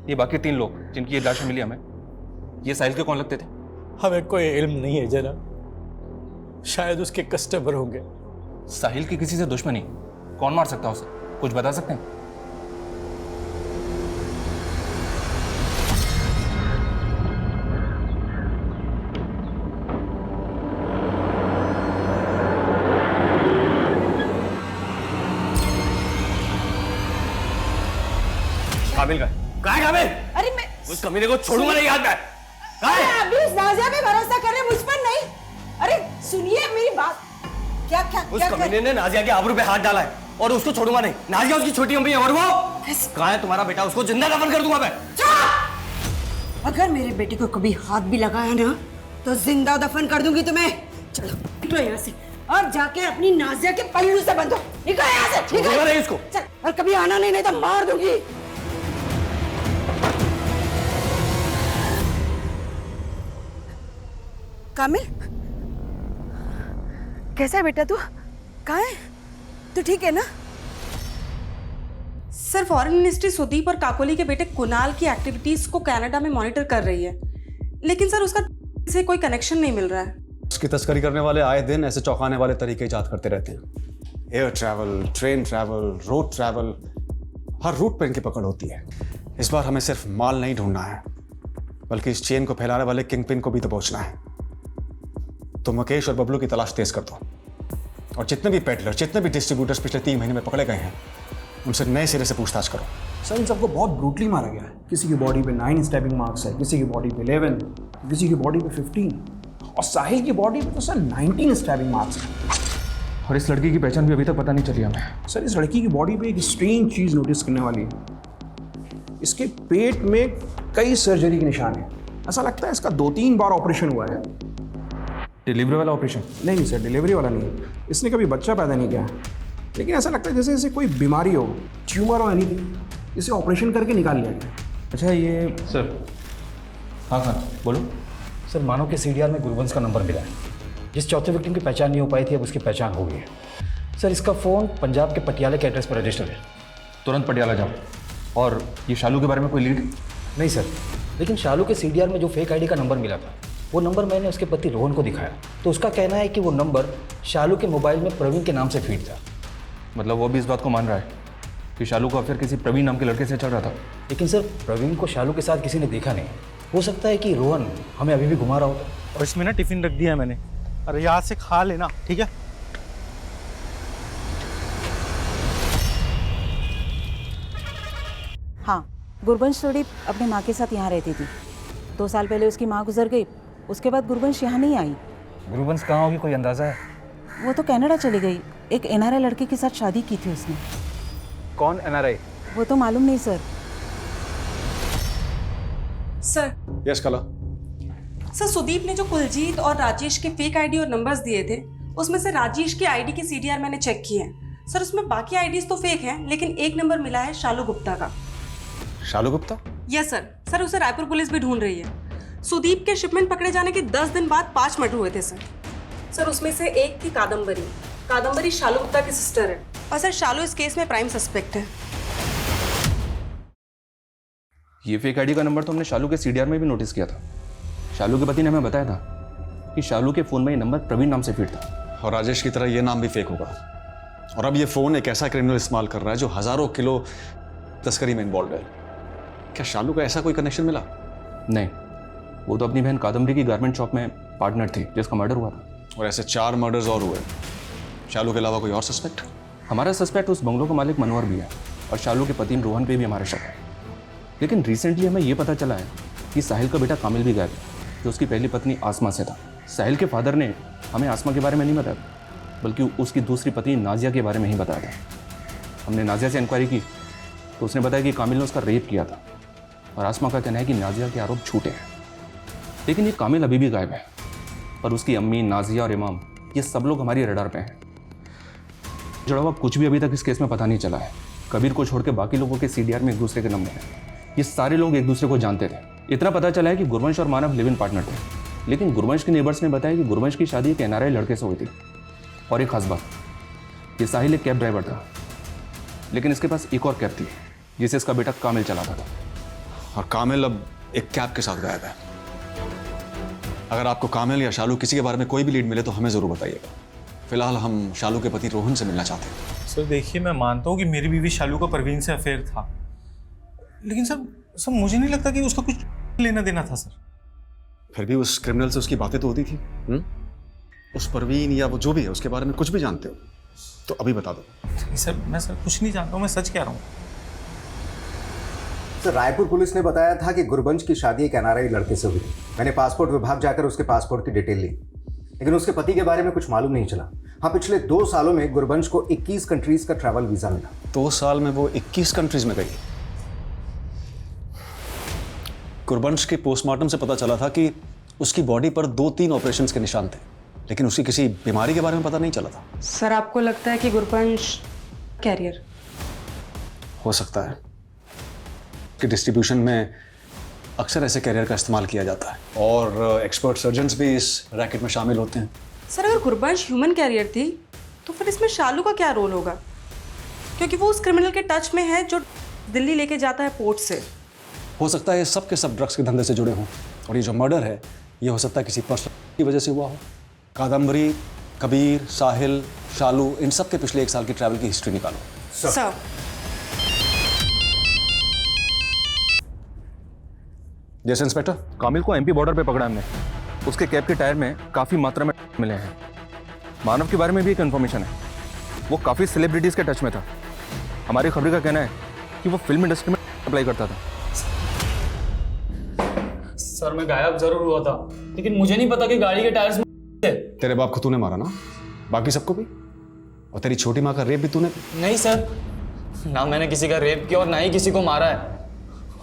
Speaker 13: ये बाकी 3 लोग जिनकी ये लाश मिली हमें, ये साहिल के कौन लगते थे?
Speaker 15: हमें कोई इल्म नहीं है जनाब, शायद उसके कस्टमर होंगे।
Speaker 13: साहिल की किसी से दुश्मनी? कौन मार सकता है उसे? कुछ बता सकते हैं? काबिल का है काबिल?
Speaker 14: अरे मैं
Speaker 13: उस कमीने को छोड़ूंगा नहीं हाथ में।
Speaker 14: अभी उस नाजिया पे भरोसा कर रहे, मुझ पर नहीं। अरे सुनिए मेरी बात। क्या क्या
Speaker 12: उस
Speaker 14: क्या
Speaker 12: कमीने ने नाजिया के आबरू पे हाथ डाला है और उसको छोड़ूंगा नहीं। नाजिया उसकी छोटी अम्मी है और वो कहाँ है तुम्हारा बेटा? उसको जिंदा दफन कर दूंगा मैं।
Speaker 14: अगर मेरे बेटे को कभी हाथ भी लगाया ना तो जिंदा दफन कर दूंगी तुम्हें। चलो निकलो यहाँ से और जाके अपनी नाजिया के पल्लू से बंधो। निकलो यहाँ से, निकलो
Speaker 12: नहीं इसको।
Speaker 14: चल, और कभी आना नहीं तो मार दूंगी। कामिल, कैसा है बेटा तू? कहाँ है तू? ठीक है ना?
Speaker 4: सर, फॉरेन मिनिस्ट्री सुदीप और काकोली के बेटे कुणाल की एक्टिविटीज को कनाडा में मॉनिटर कर रही है, लेकिन सर उसका से कोई कनेक्शन नहीं मिल रहा है।
Speaker 5: उसकी तस्करी करने वाले आए दिन ऐसे चौंकाने वाले तरीके इजाद करते रहते हैं। Air travel, train travel, road travel, हर रूट पर इनकी पकड़ होती है। इस बार हमें सिर्फ माल नहीं ढूंढना है, बल्कि इस चेन को फैलाने वाले किंग पिन को भी तो पहुंचना है। तो मुकेश और बबलू की तलाश तेज कर दो, और जितने भी पेडलर, जितने भी डिस्ट्रीब्यूटर्स पिछले 3 महीने में पकड़े गए हैं, उनसे नए सिरे से पूछताछ करो।
Speaker 16: सर, इन सबको बहुत ब्रूटली मारा गया है। किसी की बॉडी पे 9 स्टैबिंग मार्क्स है, किसी की बॉडी पे 11, किसी की बॉडी पे 15, और साहिल की बॉडी पे तो सर 19 स्टैबिंग मार्क्स है।
Speaker 13: और इस लड़की की पहचान भी अभी तक पता नहीं चली हमें।
Speaker 16: सर, इस लड़की की बॉडी पे एक स्ट्रेंज चीज़ नोटिस करने वाली है। इसके पेट में कई सर्जरी के निशान हैं। ऐसा लगता है इसका 2-3 बार ऑपरेशन हुआ है।
Speaker 13: डिलीवरी वाला ऑपरेशन?
Speaker 16: नहीं सर, डिलीवरी वाला नहीं। इसने कभी बच्चा पैदा नहीं किया, लेकिन ऐसा लगता है जैसे इसे कोई बीमारी हो, ट्यूमर हो, एनीथिंग। इसे ऑपरेशन करके निकाल लिया गया।
Speaker 13: अच्छा, ये सर। हाँ हाँ बोलो
Speaker 16: सर। मानव के सीडीआर में गुरबंस का नंबर मिला है। जिस चौथे विक्टिम की पहचान नहीं हो पाई थी, अब उसकी पहचान हो गई है। सर, इसका फ़ोन पंजाब के पटियाला के एड्रेस पर रजिस्टर है।
Speaker 13: तुरंत पटियाला जाओ। और ये शालू के बारे में कोई लीड?
Speaker 16: नहीं सर, लेकिन शालू के सीडीआर में जो फेक आईडी का नंबर मिला था, वो नंबर मैंने उसके पति रोहन को दिखाया, तो उसका कहना है कि वो नंबर शालू के मोबाइल में प्रवीण के नाम से फीड था।
Speaker 13: मतलब वो भी इस बात को मान रहा है कि शालू का अफेयर किसी प्रवीण नाम के लड़के से चल रहा था?
Speaker 16: लेकिन सर, प्रवीण को शालू के साथ किसी ने देखा नहीं। हो सकता है कि रोहन हमें अभी भी घुमा रहा होता।
Speaker 15: और इसमें ना टिफिन रख दिया है मैंने, अरे यहाँ से खा लेना, ठीक है?
Speaker 19: हाँ, गुरबंश थोड़ी अपने माँ के साथ यहाँ रहती थी। 2 साल पहले उसकी माँ गुजर गई, उसके बाद गुरबंश यहाँ नहीं आई।
Speaker 16: गुरबंश कहाँ होगी, कोई अंदाजा है?
Speaker 19: वो तो कनाडा चली गई। एक एनआरआई लड़के के साथ शादी की थी उसने।
Speaker 16: कौन एनआरआई?
Speaker 19: वो तो मालूम नहीं सर।
Speaker 4: सर।
Speaker 5: यस कला।
Speaker 4: सर, सुदीप ने जो कुलजीत और राजेश के फेक आईडी और नंबर्स दिए थे, उसमें से राजेश की आईडी की सीडीआर मैंने चेक की है। सर, उसमें बाकी आईडीज तो फेक हैं, लेकिन एक नंबर मिला है शालू गुप्ता का।
Speaker 5: Shalu Gupta?
Speaker 4: Yes sir. Sir, उसे रायपुर पुलिस भी ढूंढ रही है। सुदीप के शिपमेंट पकड़े जाने के 10 दिन बाद 5 मर्डर हुए थे सर। सर, उसमें से एक थी कादम्बरी। कादम्बरी शालू गुप्ता की सिस्टर है, और सर शालू इस केस में प्राइम सस्पेक्ट है।
Speaker 13: ये फेक आईडी का नंबर तो हमने शालू के सीडीआर में भी नोटिस किया था। शालू के पति ने हमें बताया था कि शालू के फ़ोन में ये नंबर प्रवीण नाम से फीड था।
Speaker 5: और राजेश की तरह ये नाम भी फेक होगा। और अब ये फ़ोन एक ऐसा क्रिमिनल इस्तेमाल कर रहा है जो हज़ारों किलो तस्करी में इन्वॉल्व है। क्या शालू का ऐसा कोई कनेक्शन मिला?
Speaker 13: नहीं, वो तो अपनी बहन कादम्बरी की गारमेंट शॉप में पार्टनर थी जिसका मर्डर हुआ था।
Speaker 5: और ऐसे 4 मर्डर्स और हुए। शालू के अलावा कोई और सस्पेक्ट?
Speaker 13: हमारा सस्पेक्ट उस बंगलों का मालिक मनोहर भी है और शालू के पति रोहन पे भी हमारा शक है। लेकिन रिसेंटली हमें ये पता चला है कि साहिल का बेटा कामिल भी गायब है, जो उसकी पहली पत्नी आसमा से था। साहिल के फादर ने हमें आसमा के बारे में नहीं बताया, बल्कि उसकी दूसरी पत्नी नाजिया के बारे में ही बताया था। हमने नाजिया से इंक्वायरी की तो उसने बताया कि कामिल ने उसका रेप किया था और आसमा का कहना है कि नाजिया के आरोप झूठे हैं। लेकिन ये कामिल अभी भी गायब है और उसकी अम्मी, नाजिया और इमाम, ये सब लोग हमारी रडार पे हैं। जुड़ा हुआ कुछ भी अभी तक इस केस में पता नहीं चला है। कबीर को छोड़ के बाकी लोगों के CDR में एक दूसरे के नंबर हैं। ये सारे लोग एक दूसरे को जानते थे। इतना पता चला है कि गुरवंश और मानव लिव इन पार्टनर थे, लेकिन गुरवंश के नेबर्स ने बताया कि गुरवंश की शादी एक NRI लड़के से हुई थी। और एक खास बात, ये साहिल एक कैब ड्राइवर था, लेकिन इसके पास एक और कैब थी जिसे इसका बेटा कामिल चलाता था।
Speaker 5: और कामिल अब एक कैब के साथ गायब है। अगर आपको कामिल या शालू किसी के बारे में कोई भी लीड मिले तो हमें ज़रूर बताइएगा। फिलहाल हम शालू के पति रोहन से मिलना चाहते हैं।
Speaker 15: सर देखिए, मैं मानता हूँ कि मेरी बीवी शालू का परवीन से अफेयर था, लेकिन सर मुझे नहीं लगता कि उसका कुछ लेना देना था सर।
Speaker 5: फिर भी उस क्रिमिनल से उसकी बातें तो होती थी। उस परवीन या वो जो भी है उसके बारे में कुछ भी जानते हो तो अभी बता दो।
Speaker 15: सर मैं कुछ नहीं जानता हूँ, मैं सच कह रहा हूँ।
Speaker 6: सर रायपुर पुलिस ने बताया था कि गुरबंश की शादी एक NRI लड़के से हुई थी। मैंने पासपोर्ट विभाग जाकर उसके पासपोर्ट की डिटेल ली, लेकिन उसके पति के बारे में कुछ मालूम नहीं चला। हाँ, पिछले 2 सालों में गुरबंश को 21 कंट्रीज का ट्रैवल वीजा मिला।
Speaker 5: 2 साल में वो 21 कंट्रीज में गई। गुरबंश के पोस्टमार्टम से पता चला था कि उसकी बॉडी पर 2-3 ऑपरेशंस के निशान थे, लेकिन उसकी किसी बीमारी के बारे में पता नहीं चला था।
Speaker 4: सर आपको लगता है कि गुरबंश कैरियर?
Speaker 5: हो सकता है कि डिस्ट्रीब्यूशन में अक्सर ऐसे कैरियर का इस्तेमाल किया जाता है और एक्सपर्ट सर्जन्स भी इस रैकेट में शामिल होते हैं।
Speaker 4: सर अगर गुरबंश ह्यूमन कैरियर थी तो फिर इसमें शालू का क्या रोल होगा? क्योंकि वो उस क्रिमिनल के टच में है जो दिल्ली लेके जाता है पोर्ट से।
Speaker 5: हो सकता है सब के सब ड्रग्स के धंधे से जुड़े हों और ये जो मर्डर है ये हो सकता है किसी पर्सन की वजह से हुआ हो। कादम्बरी, कबीर, साहिल, शालू, इन सब के पिछले 1 साल की ट्रैवल की हिस्ट्री निकालो।
Speaker 4: सर
Speaker 5: जैसे इंस्पेक्टर,
Speaker 13: कामिल को MP बॉर्डर पे पकड़ा हमने। उसके कैब के टायर में काफ़ी मात्रा में मिले हैं। मानव के बारे में भी एक इन्फॉर्मेशन है, वो काफ़ी सेलिब्रिटीज़ के टच में था। हमारी खबरी का कहना है कि वो फिल्म इंडस्ट्री में अप्लाई करता था।
Speaker 12: सर मैं गायब जरूर हुआ था, लेकिन मुझे नहीं पता कि गाड़ी के टायर्स में थे।
Speaker 5: तेरे बाप को तूने मारा ना, बाकी सबको भी, और तेरी छोटी माँ का रेप भी तूने?
Speaker 12: नहीं सर, ना मैंने किसी का रेप किया और ना ही किसी को मारा है।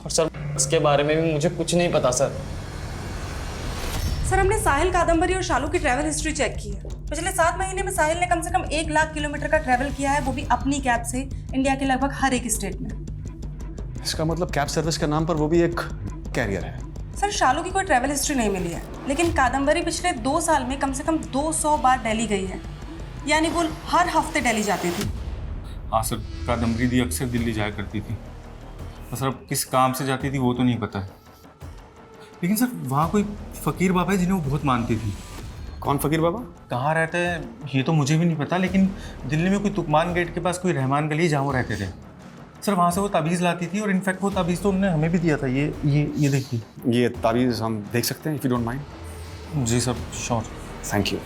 Speaker 12: और सर इसके बारे में भी मुझे कुछ नहीं पता सर।
Speaker 4: सर हमने साहिल, कादम्बरी और शालू की ट्रैवल हिस्ट्री चेक की है। पिछले 7 महीने में साहिल ने कम से कम 1 लाख किलोमीटर का ट्रैवल किया है, वो भी अपनी कैब से इंडिया के लगभग हर एक स्टेट में।
Speaker 5: इसका मतलब कैब सर्विस के नाम पर वो भी एक कैरियर है।
Speaker 4: सर शालू की कोई ट्रैवल हिस्ट्री नहीं मिली है, लेकिन कादम्बरी पिछले 2 साल में कम से कम 200 बार दिल्ली गई है, यानी वो हर हफ्ते दिल्ली जाती थी।
Speaker 15: हाँ सर, कादम्बरी दी अक्सर दिल्ली जाया करती थी। तो सर अब किस काम से जाती थी वो तो नहीं पता है, लेकिन सर वहाँ कोई फ़कीर बाबा है जिन्हें वो बहुत मानती थी।
Speaker 5: कौन फ़कीर बाबा?
Speaker 15: कहाँ रहते हैं ये तो मुझे भी नहीं पता, लेकिन दिल्ली में कोई तुकमान गेट के पास कोई रहमान गली जहाँ वो रहते थे। सर वहाँ से वो ताबीज़ लाती थी और इनफैक्ट वो ताबीज़ तो उन्होंने हमें भी दिया था। ये देखिए,
Speaker 5: ये ताबीज़ हम देख सकते हैं इफ़ यू डोंट माइंड?
Speaker 15: जी सर, श्योर।
Speaker 5: Thank you.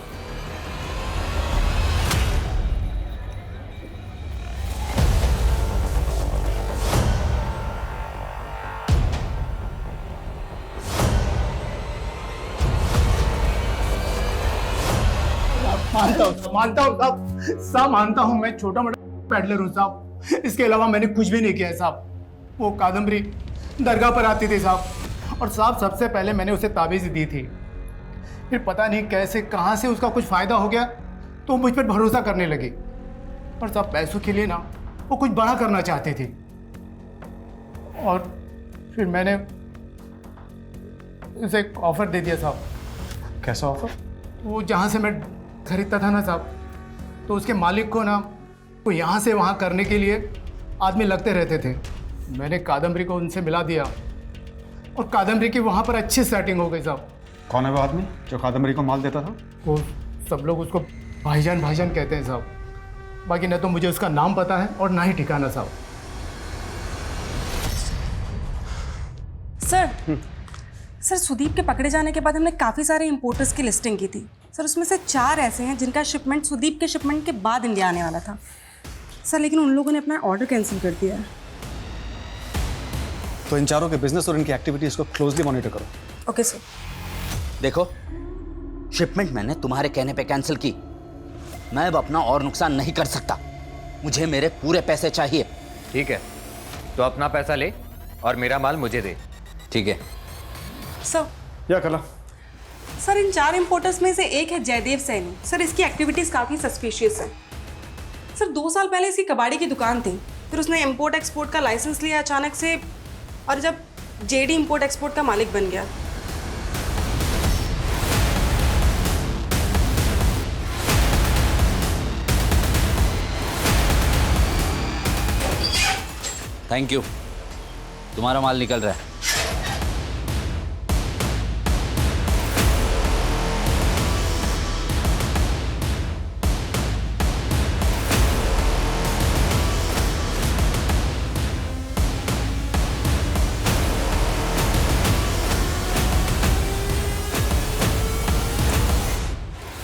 Speaker 2: मानता हूँ साहब, मानता हूँ मैं छोटा मोटा पैडलर हूँ साहब, इसके अलावा मैंने कुछ भी नहीं किया है साहब। वो कादम्बरी दरगाह पर आती थी साहब, और साहब सबसे पहले मैंने उसे ताबीज़ दी थी, फिर पता नहीं कैसे कहाँ से उसका कुछ फ़ायदा हो गया तो मुझ पर भरोसा करने लगी, और साहब पैसों के लिए ना वो कुछ बड़ा करना चाहती थी, और फिर मैंने उसे एक ऑफ़र दे दिया साहब।
Speaker 5: कैसा ऑफ़र?
Speaker 2: वो जहाँ से मैं खरीदता था ना साहब, तो उसके मालिक को ना वो यहाँ से वहाँ करने के लिए आदमी लगते रहते थे। मैंने कादम्बरी को उनसे मिला दिया और कादम्बरी की वहाँ पर अच्छी सेटिंग हो गई साहब।
Speaker 5: कौन है वो आदमी जो कादम्बरी को माल देता था?
Speaker 2: वो सब लोग उसको भाईजान भाईजान कहते हैं साहब, बाकी न तो मुझे उसका नाम पता है और ना ही ठिकाना साहब।
Speaker 4: सर सुदीप के पकड़े जाने के बाद हमने काफ़ी सारे इंपोर्टर्स की लिस्टिंग की थी सर। उसमें से 4 ऐसे हैं जिनका शिपमेंट सुदीप के शिपमेंट के बाद इंडिया आने वाला था सर, लेकिन उन लोगों ने अपना ऑर्डर कैंसिल कर दिया है।
Speaker 5: तो इन चारों के बिजनेस और इनकी एक्टिविटीज को क्लोजली मॉनिटर करो।
Speaker 4: Okay sir.
Speaker 20: देखो, शिपमेंट मैंने तुम्हारे कहने पे कैंसिल की। मैं अब अपना और नुकसान नहीं कर सकता। मुझे मेरे पूरे पैसे चाहिए।
Speaker 21: ठीक है, तो अपना पैसा ले और मेरा माल मुझे दे।
Speaker 20: ठीक है
Speaker 4: सर।
Speaker 5: या कला
Speaker 4: सर, इन 4 इंपोर्टर्स में से एक है जयदेव सैनी सर। इसकी एक्टिविटीज़ काफ़ी सस्पिशियस है सर। 2 साल पहले इसकी कबाड़ी की दुकान थी, फिर उसने इंपोर्ट एक्सपोर्ट का लाइसेंस लिया अचानक से, और जब जेडी इंपोर्ट एक्सपोर्ट का मालिक बन गया।
Speaker 20: थैंक यू, तुम्हारा माल निकल रहा है।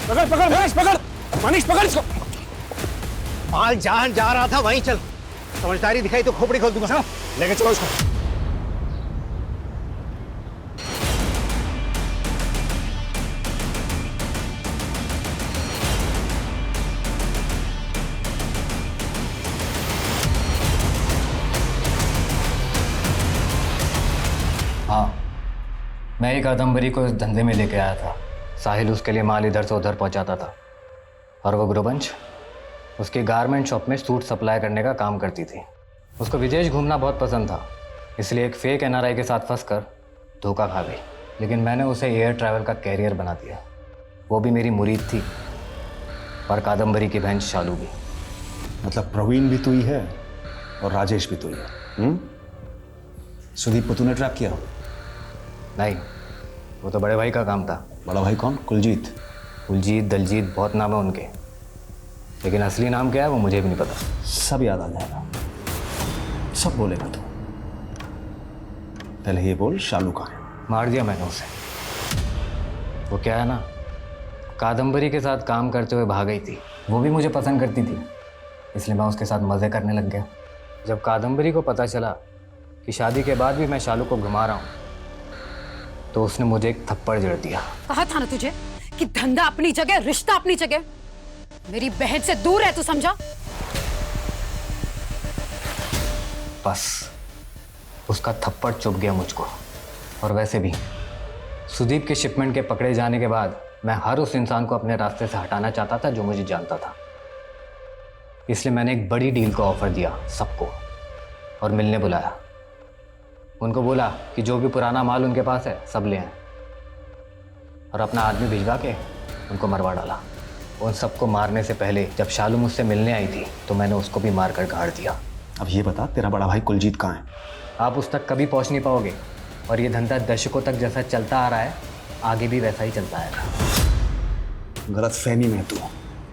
Speaker 6: पकड़ पकड़ मनीष, पकड़ मनीष, पकड़ इसको। माल जहां जा रहा था वहीं चल। समझदारी दिखाई तो खोपड़ी खोल दूंगा। लेके चलो इसको।
Speaker 12: हाँ, मैं ही कादम्बरी को इस धंधे में लेके आया था। साहिल उसके लिए माल इधर से उधर पहुंचाता था, और वो गुरुवंश उसकी गारमेंट शॉप में सूट सप्लाई करने का काम करती थी। उसको विदेश घूमना बहुत पसंद था, इसलिए एक फेक NRI के साथ फंसकर धोखा खा गई। लेकिन मैंने उसे एयर ट्रैवल का कैरियर बना दिया। वो भी मेरी मुरीद थी, और कादम्बरी की बहन शालू भी।
Speaker 5: मतलब प्रवीण भी तू ही है और राजेश भी तू ही है। सुदीप को तूने ट्रैप किया?
Speaker 12: नहीं, वो तो बड़े भाई का काम था।
Speaker 5: बड़ा भाई कौन? कुलजीत?
Speaker 12: कुलजीत, दलजीत, बहुत नाम है उनके, लेकिन असली नाम क्या है वो मुझे भी नहीं पता।
Speaker 5: सब याद आ जाएगा, सब बोलेगा तू। पहले ये बोल, शालू कहाँ है?
Speaker 12: मार दिया मैंने उसे। वो क्या है ना, कादम्बरी के साथ काम करते हुए भाग गई थी। वो भी मुझे पसंद करती थी, इसलिए मैं उसके साथ मज़े करने लग गया। जब कादम्बरी को पता चला कि शादी के बाद भी मैं शालू को घुमा रहा हूँ, तो उसने मुझे एक थप्पड़ जड़ दिया।
Speaker 3: कहा था ना तुझे कि धंधा अपनी जगह, रिश्ता अपनी जगह। मेरी बहन से दूर है, तू समझा?
Speaker 12: बस उसका थप्पड़ चुभ गया मुझको। और वैसे भी सुदीप के शिपमेंट के पकड़े जाने के बाद मैं हर उस इंसान को अपने रास्ते से हटाना चाहता था जो मुझे जानता था। इसलिए मैंने एक बड़ी डील का ऑफर दिया सबको, और मिलने बुलाया। उनको बोला कि जो भी पुराना माल उनके पास है सब ले आए, और अपना आदमी भिजवा के उनको मरवा डाला। उन सबको मारने से पहले जब शालू मुझसे मिलने आई थी तो मैंने उसको भी मारकर गाड़ दिया।
Speaker 5: अब ये बता, तेरा बड़ा भाई कुलजीत कहाँ है?
Speaker 12: आप उस तक कभी पहुंच नहीं पाओगे, और ये धंधा दशकों तक जैसा चलता आ रहा है आगे भी वैसा ही चलता आएगा।
Speaker 5: गलत फहमी में तू,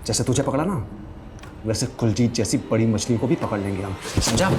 Speaker 5: जैसे तुझे पकड़ा ना वैसे कुलजीत जैसी बड़ी मछली को भी पकड़ लेंगे हम, समझा?